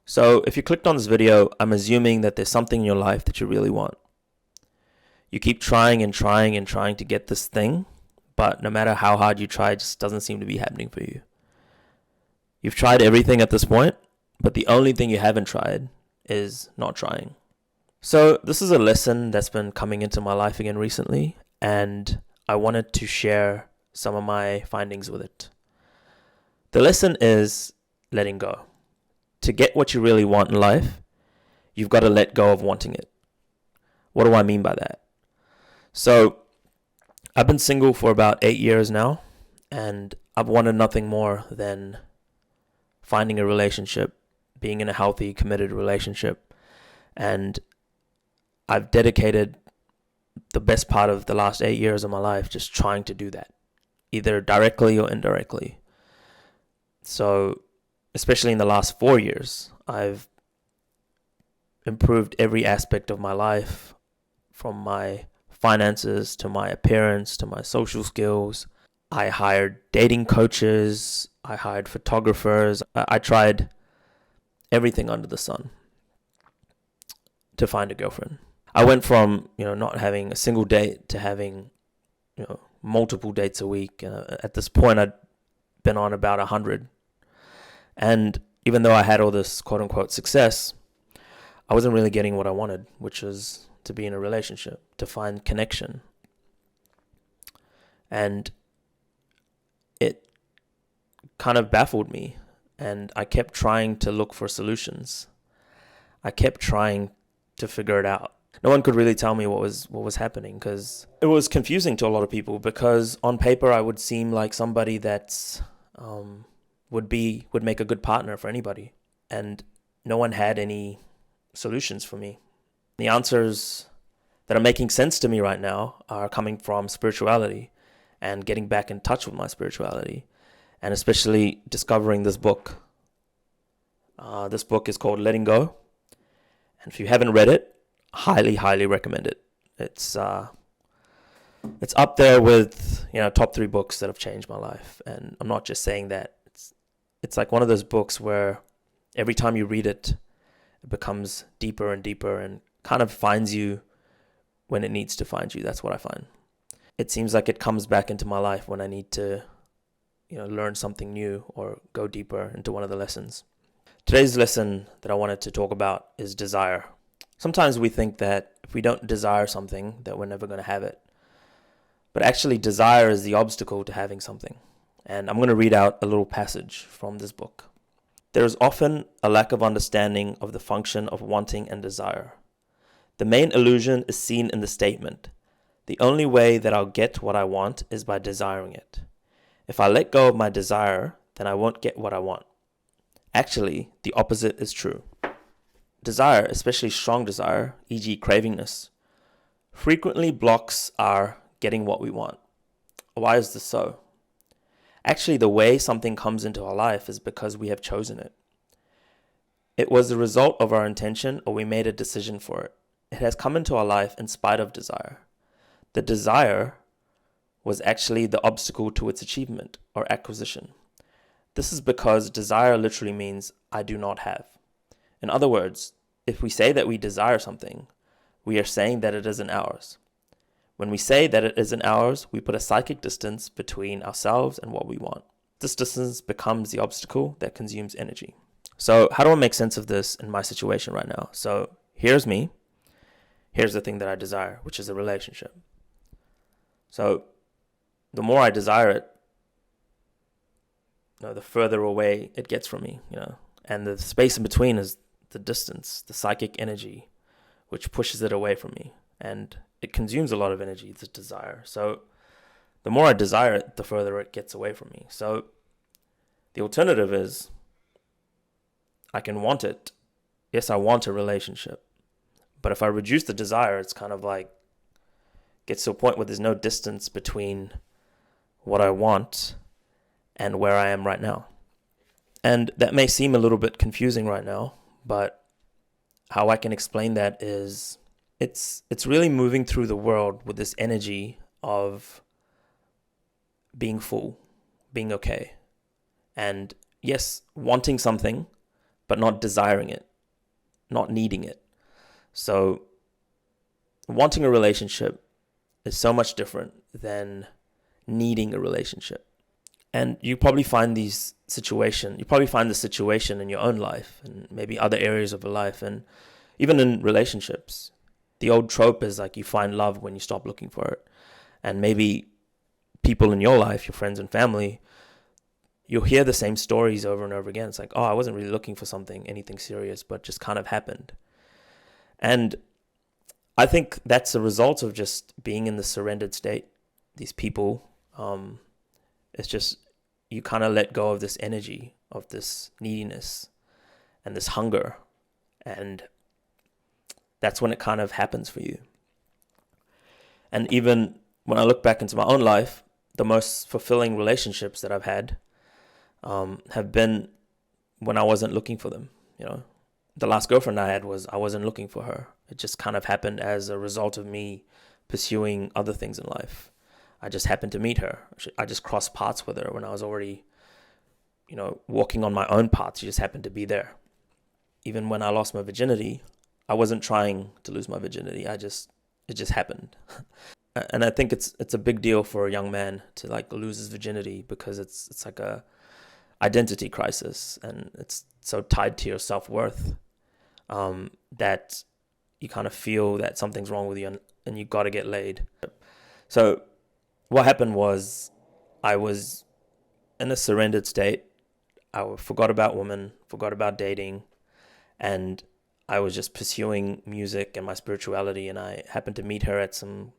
So if you clicked on this video, I'm assuming that there's something in your life that you really want. You keep trying and trying and trying to get this thing, but no matter how hard you try, it just doesn't seem to be happening for you. You've tried everything at this point, but the only thing you haven't tried is not trying. So this is a lesson that's been coming into my life again recently, and I wanted to share some of my findings with it. The lesson is letting go. To get what you really want in life, you've got to let go of wanting it. What do I mean by that? So I've been single for about 8 years now, and I've wanted nothing more than finding a relationship, being in a healthy, committed relationship. And I've dedicated the best part of the last 8 years of my life just trying to do that, either directly or indirectly. So especially in the last 4 years, I've improved every aspect of my life, from my finances to my appearance to my social skills. I hired dating coaches, I hired photographers. I tried everything under the sun to find a girlfriend. I went from, not having a single date to having, multiple dates a week. At this point, I'd been on about 100. And even though I had all this quote unquote success, I wasn't really getting what I wanted, which was to be in a relationship, to find connection. And it kind of baffled me. And I kept trying to look for solutions. I kept trying to figure it out. No one could really tell me what was happening, because it was confusing to a lot of people, because on paper I would seem like somebody that's would make a good partner for anybody, and no one had any solutions for me. The answers that are making sense to me right now are coming from spirituality and getting back in touch with my spirituality, and especially discovering this book. This book is called Letting Go, and if you haven't read it, highly recommend it. It's up there with top 3 books that have changed my life, and I'm not just saying that. It's like one of those books where every time you read it, it becomes deeper and deeper and kind of finds you when it needs to find you. That's what I find. It seems like it comes back into my life when I need to, learn something new or go deeper into one of the lessons. Today's lesson that I wanted to talk about is desire. Sometimes we think that if we don't desire something, that we're never going to have it. But actually, desire is the obstacle to having something. And I'm going to read out a little passage from this book. There is often a lack of understanding of the function of wanting and desire. The main illusion is seen in the statement, the only way that I'll get what I want is by desiring it. If I let go of my desire, then I won't get what I want. Actually, the opposite is true. Desire, especially strong desire, e.g. cravingness, frequently blocks our getting what we want. Why is this so? Actually, the way something comes into our life is because we have chosen it. It was the result of our intention, or we made a decision for it. It has come into our life in spite of desire. The desire was actually the obstacle to its achievement or acquisition. This is because desire literally means I do not have. In other words, if we say that we desire something, we are saying that it isn't ours. When we say that it isn't ours, we put a psychic distance between ourselves and what we want. This distance becomes the obstacle that consumes energy. So how do I make sense of this in my situation right now? So here's me. Here's the thing that I desire, which is a relationship. So the more I desire it, the further away it gets from me, and the space in between is the distance, the psychic energy, which pushes it away from me. And it consumes a lot of energy, this desire. So the more I desire it, the further it gets away from me. So the alternative is I can want it. Yes, I want a relationship. But if I reduce the desire, it's kind of like gets to a point where there's no distance between what I want and where I am right now. And that may seem a little bit confusing right now, but how I can explain that is it's really moving through the world with this energy of being full, being okay. And yes, wanting something, but not desiring it, not needing it. So wanting a relationship is so much different than needing a relationship. And you probably find the situation in your own life and maybe other areas of your life, and even in relationships. The old trope is like you find love when you stop looking for it. And maybe people in your life, your friends and family, you'll hear the same stories over and over again. It's like, oh, I wasn't really looking for anything serious, but just kind of happened. And I think that's a result of just being in the surrendered state. These people, it's just, you kind of let go of this energy, of this neediness and this hunger. And that's when it kind of happens for you. And even when I look back into my own life, the most fulfilling relationships that I've had have been when I wasn't looking for them. The last girlfriend I had I wasn't looking for her. It just kind of happened as a result of me pursuing other things in life. I just happened to meet her. I just crossed paths with her when I was already, walking on my own path. She just happened to be there. Even when I lost my virginity, I wasn't trying to lose my virginity. It just happened. And I think it's a big deal for a young man to lose his virginity, because it's like a identity crisis, and it's so tied to your self-worth that you kind of feel that something's wrong with you and you got to get laid. So what happened was I was in a surrendered state. I forgot about women, forgot about dating, and I was just pursuing music and my spirituality. And I happened to meet her at some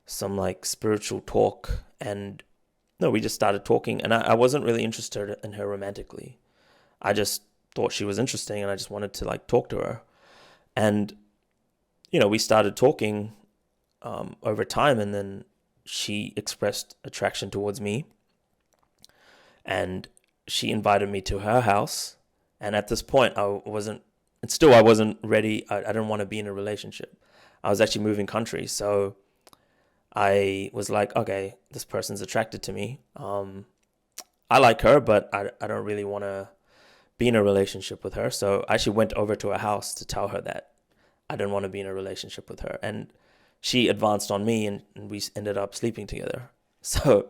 spiritual talk, and we just started talking, and I wasn't really interested in her romantically. I just thought she was interesting, and I just wanted to talk to her. And we started talking over time, and then she expressed attraction towards me, and she invited me to her house. And at this point, I wasn't ready. I didn't want to be in a relationship. I was actually moving countries, so I was like, okay, this person's attracted to me. I like her, but I don't really want to be in a relationship with her. So I actually went over to her house to tell her that I didn't want to be in a relationship with her. And she advanced on me, and we ended up sleeping together. So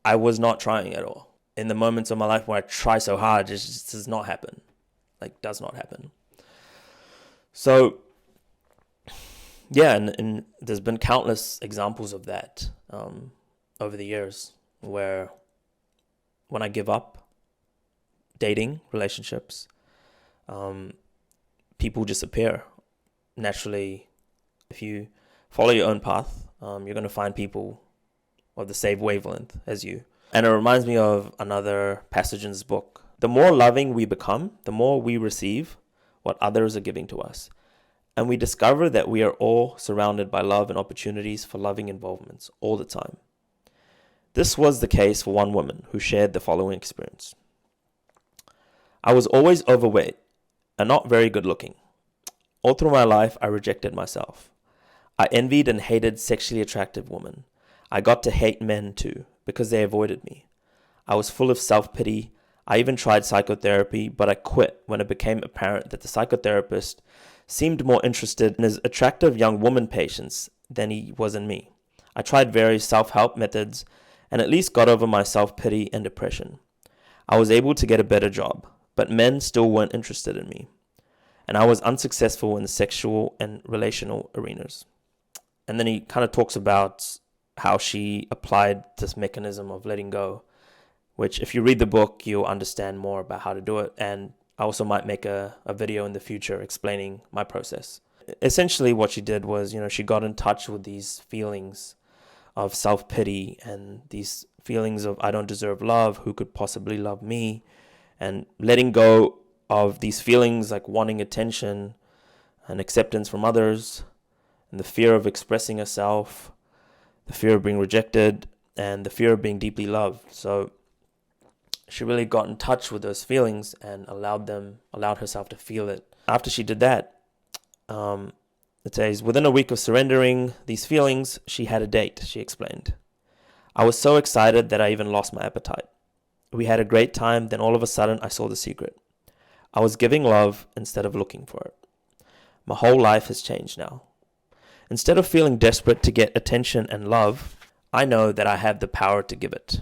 I was not trying at all. In the moments of my life where I try so hard, it just does not happen. Does not happen. So yeah, and there's been countless examples of that over the years, where when I give up dating relationships, people disappear. Naturally, if you follow your own path, you're going to find people of the same wavelength as you. And it reminds me of another passage in this book. The more loving we become, the more we receive what others are giving to us. And we discover that we are all surrounded by love and opportunities for loving involvements all the time. This was the case for one woman who shared the following experience. I was always overweight and not very good looking. All through my life, I rejected myself. I envied and hated sexually attractive women. I got to hate men too, because they avoided me. I was full of self-pity. I even tried psychotherapy, but I quit when it became apparent that the psychotherapist seemed more interested in his attractive young woman patients than he was in me. I tried various self-help methods and at least got over my self-pity and depression. I was able to get a better job, but men still weren't interested in me. And I was unsuccessful in the sexual and relational arenas. And then he kind of talks about how she applied this mechanism of letting go, which if you read the book, you'll understand more about how to do it. And I also might make a video in the future explaining my process. Essentially what she did was, she got in touch with these feelings of self-pity and these feelings of I don't deserve love, who could possibly love me, and letting go of these feelings like wanting attention and acceptance from others, and the fear of expressing herself, the fear of being rejected, and the fear of being deeply loved. So she really got in touch with those feelings and allowed herself to feel it. After she did that, it says, within a week of surrendering these feelings, she had a date, she explained. I was so excited that I even lost my appetite. We had a great time, then all of a sudden I saw the secret. I was giving love instead of looking for it. My whole life has changed now. Instead of feeling desperate to get attention and love, I know that I have the power to give it.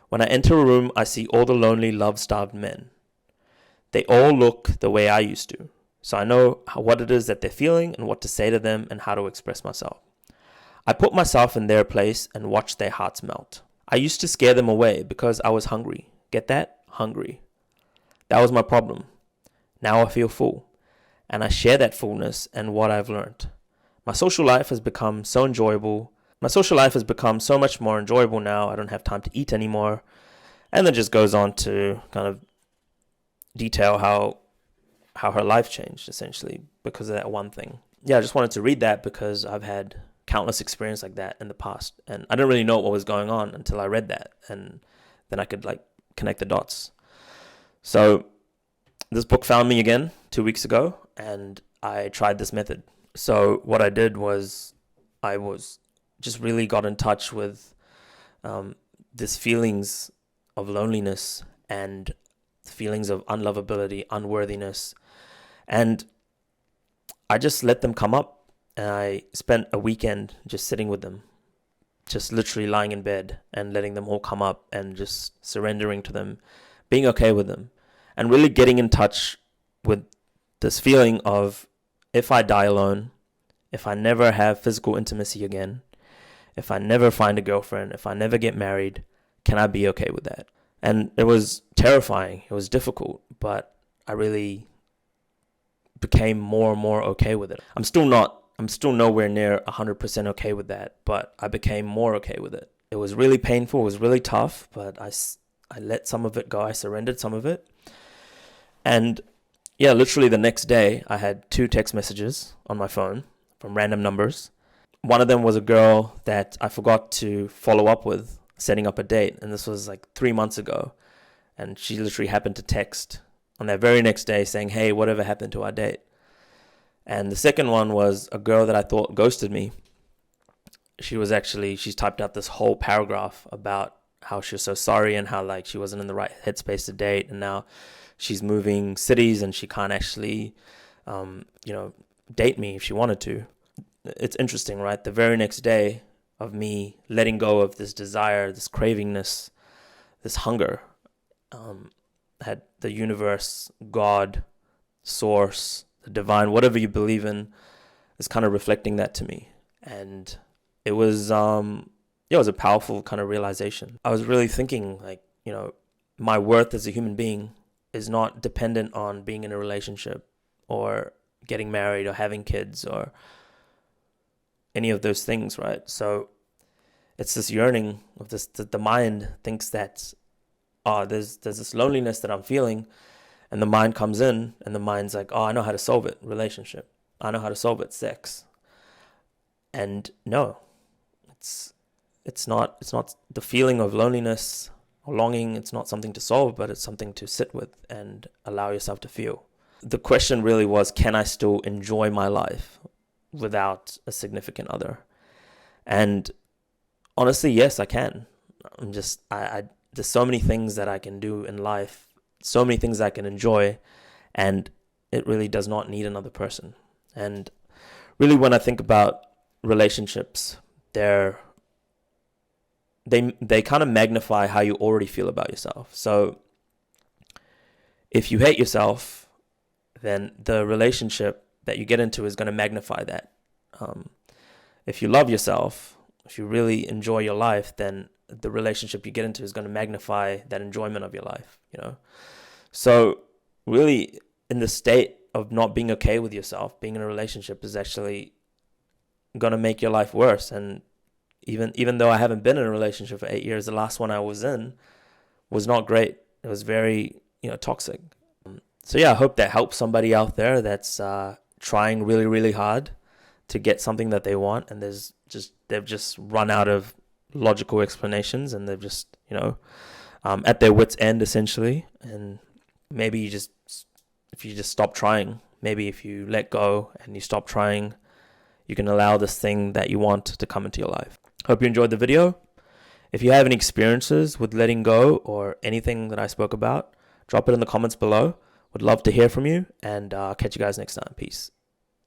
When I enter a room, I see all the lonely, love-starved men. They all look the way I used to, so I know what it is that they're feeling and what to say to them and how to express myself. I put myself in their place and watch their hearts melt. I used to scare them away because I was hungry. Get that? Hungry. That was my problem. Now I feel full, and I share that fullness and what I've learned. My social life has become so enjoyable. My social life has become so much more enjoyable now. I don't have time to eat anymore. And then just goes on to kind of detail how her life changed, essentially, because of that one thing. Yeah, I just wanted to read that because I've had countless experience like that in the past. And I didn't really know what was going on until I read that. And then I could connect the dots. So this book found me again 2 weeks ago, and I tried this method. So what I did was I was just really got in touch with these feelings of loneliness and feelings of unlovability, unworthiness. And I just let them come up, and I spent a weekend just sitting with them, just literally lying in bed and letting them all come up and just surrendering to them, being okay with them, and really getting in touch with this feeling of, if I die alone, if I never have physical intimacy again, if I never find a girlfriend, if I never get married, can I be okay with that? And it was terrifying. It was difficult, but I really became more and more okay with it. I'm still nowhere near 100% okay with that, but I became more okay with it. It was really painful. It was really tough, but I let some of it go. I surrendered some of it. And yeah, literally the next day, I had 2 text messages on my phone from random numbers. One of them was a girl that I forgot to follow up with, setting up a date. And this was 3 months ago. And she literally happened to text on that very next day saying, hey, whatever happened to our date? And the second one was a girl that I thought ghosted me. She's typed out this whole paragraph about how she was so sorry and how she wasn't in the right headspace to date. And now she's moving cities and she can't actually, date me if she wanted to. It's interesting, right? The very next day of me letting go of this desire, this cravingness, this hunger, had the universe, God, source, the divine, whatever you believe in, is kind of reflecting that to me. And it was, it was a powerful kind of realization. I was really thinking my worth as a human being is not dependent on being in a relationship or getting married or having kids or any of those things, right? So it's this yearning of this, the mind thinks that, there's this loneliness that I'm feeling, and the mind comes in and the mind's like, I know how to solve it, relationship. I know how to solve it, sex. And no, it's not the feeling of loneliness or longing. It's not something to solve, but it's something to sit with and allow yourself to feel. The question really was, can I still enjoy my life without a significant other? And honestly, yes, I can. There's so many things that I can do in life, so many things I can enjoy, and it really does not need another person. And really, when I think about relationships, they kind of magnify how you already feel about yourself. So if you hate yourself, then the relationship that you get into is going to magnify that. If you love yourself, if you really enjoy your life, then the relationship you get into is going to magnify that enjoyment of your life, So really, in the state of not being okay with yourself, being in a relationship is actually going to make your life worse. And even though I haven't been in a relationship for 8 years, the last one I was in was not great. It was very, toxic. So yeah, I hope that helps somebody out there that's trying really, really hard to get something that they want, and they've just run out of logical explanations, and they've just, at their wits' end, essentially. And maybe if you just stop trying, maybe if you let go and you stop trying, you can allow this thing that you want to come into your life. Hope you enjoyed the video. If you have any experiences with letting go or anything that I spoke about, drop it in the comments below. Would love to hear from you, and catch you guys next time. Peace.